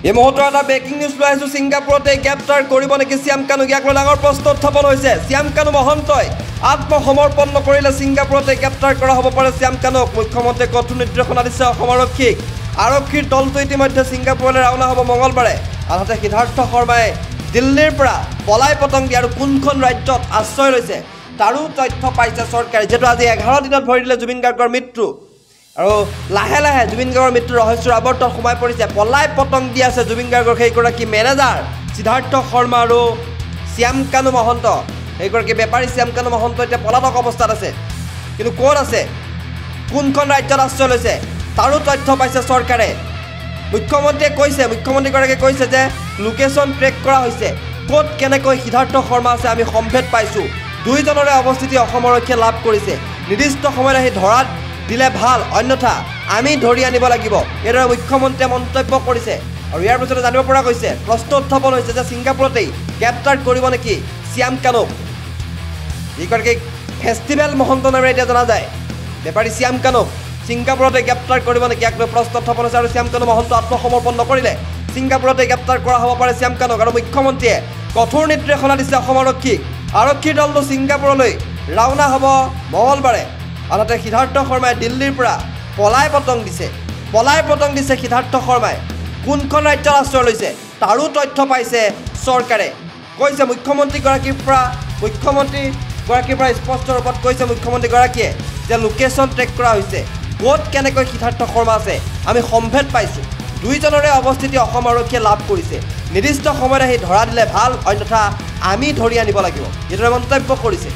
এই মুহূৰ্তত এটা ব্ৰেকিং নিউজ লৈ আহিছোঁ। ছিংগাপুৰতে গ্ৰেপ্তাৰ কৰিব নেকি শ্যাম কানুক? ইয়াক লৈ ডাঙৰ প্ৰশ্ন উত্থাপন হৈছে। শ্যাম কানু মহন্তই আত্মসমৰ্পণ নকৰিলে ছিংগাপুৰতে গ্ৰেপ্তাৰ কৰা হ'ব পাৰে শ্যাম কানুক। মুখ্যমন্ত্ৰীয়ে কঠোৰ নিৰ্দেশনা দিছে অসম আৰক্ষীক। আৰক্ষীৰ দলটো ইতিমধ্যে ছিংগাপুৰলৈ ৰাওনা হ'ব মঙলবাৰে। আনহাতে সিদ্ধাৰ্থ শৰ্মাই দিল্লীৰ পৰা পলাই পতং দিয়ে আৰু কোনখন ৰাজ্যত আশ্ৰয় লৈছে তাৰো তথ্য পাইছে চৰকাৰে। যিহেতু আজি 11 দিনত ভৰি দিলে জুবিন গাৰ্গৰ মৃত্যু আৰু লাহে লাহে জুবিন গাৰ্গৰ মৃত্যুৰ ৰহস্যৰ আৱৰ্তত সোমাই পৰিছে। পলাই পতং দি আছে জুবিন গাৰ্গৰ সেইগৰাকী মেনেজাৰ সিদ্ধাৰ্থ শৰ্মা আৰু শ্যাম কানু মহন্ত। সেইগৰাকী বেপাৰী শ্যাম কানু মহন্ত এতিয়া পলাতক অৱস্থাত আছে। কিন্তু ক'ত আছে, কোনখন ৰাজ্যত আশ্ৰয় লৈছে তাৰো তথ্য পাইছে চৰকাৰে। মুখ্যমন্ত্ৰীগৰাকীয়ে কৈছে যে লোকেশ্যন ট্ৰেক কৰা হৈছে, ক'ত কেনেকৈ সিদ্ধাৰ্থ শৰ্মা আছে আমি সম্ভেদ পাইছোঁ। দুইজনৰে অৱস্থিতি অসম আৰক্ষীয়ে লাভ কৰিছে। নিৰ্দিষ্ট সময়ত আহি ধৰাত দিলে ভাল, অন্যথা আমি ধৰি আনিব লাগিব, এইদৰে মুখ্যমন্ত্ৰীয়ে মন্তব্য কৰিছে। আৰু ইয়াৰ পিছতে জানিব পৰা গৈছে, প্ৰশ্ন উত্থাপন হৈছে যে ছিংগাপুৰতেই গ্ৰেপ্তাৰ কৰিব নেকি শ্যাম কানুক। যিগৰাকীক ফেষ্টিভেল মহন্ত নামেৰে এতিয়া জনা যায়, বেপাৰী শ্যাম কানুক ছিংগাপুৰতে গ্ৰেপ্তাৰ কৰিব নেকি, ইয়াক লৈ প্ৰশ্ন উত্থাপন হৈছে। আৰু শ্যাম কানু মহন্ত আত্মসমৰ্পণ নকৰিলে ছিংগাপুৰতে গ্ৰেপ্তাৰ কৰা হ'ব পাৰে শ্যাম কানুক। আৰু মুখ্যমন্ত্ৰীয়ে কঠোৰ নিৰ্দেশনা দিছে অসম আৰক্ষীক। আৰক্ষীৰ দলটো ছিংগাপুৰলৈ ৰাওনা হ'ব মঙলবাৰে। আনহাতে সিদ্ধাৰ্থ শৰ্মাই দিল্লীৰ পৰা পলাই পতং দিছে সিদ্ধাৰ্থ শৰ্মাই। কোনখন ৰাজ্যত আশ্ৰয় লৈছে তাৰো তথ্য পাইছে চৰকাৰে। কৈছে মুখ্যমন্ত্ৰীগৰাকীৰ পৰা স্পষ্ট ৰূপত কৈছে মুখ্যমন্ত্ৰীগৰাকীয়ে যে লোকেশ্যন ট্ৰেক কৰা হৈছে, ক'ত কেনেকৈ সিদ্ধাৰ্থ শৰ্মা আছে আমি সম্ভেদ পাইছোঁ। দুইজনৰে অৱস্থিতি অসম আৰক্ষীয়ে লাভ কৰিছে। নিৰ্দিষ্ট সময়ত আহি ধৰা দিলে ভাল, অন্যথা আমি ধৰি আনিব লাগিব, এইদৰে মন্তব্য কৰিছে।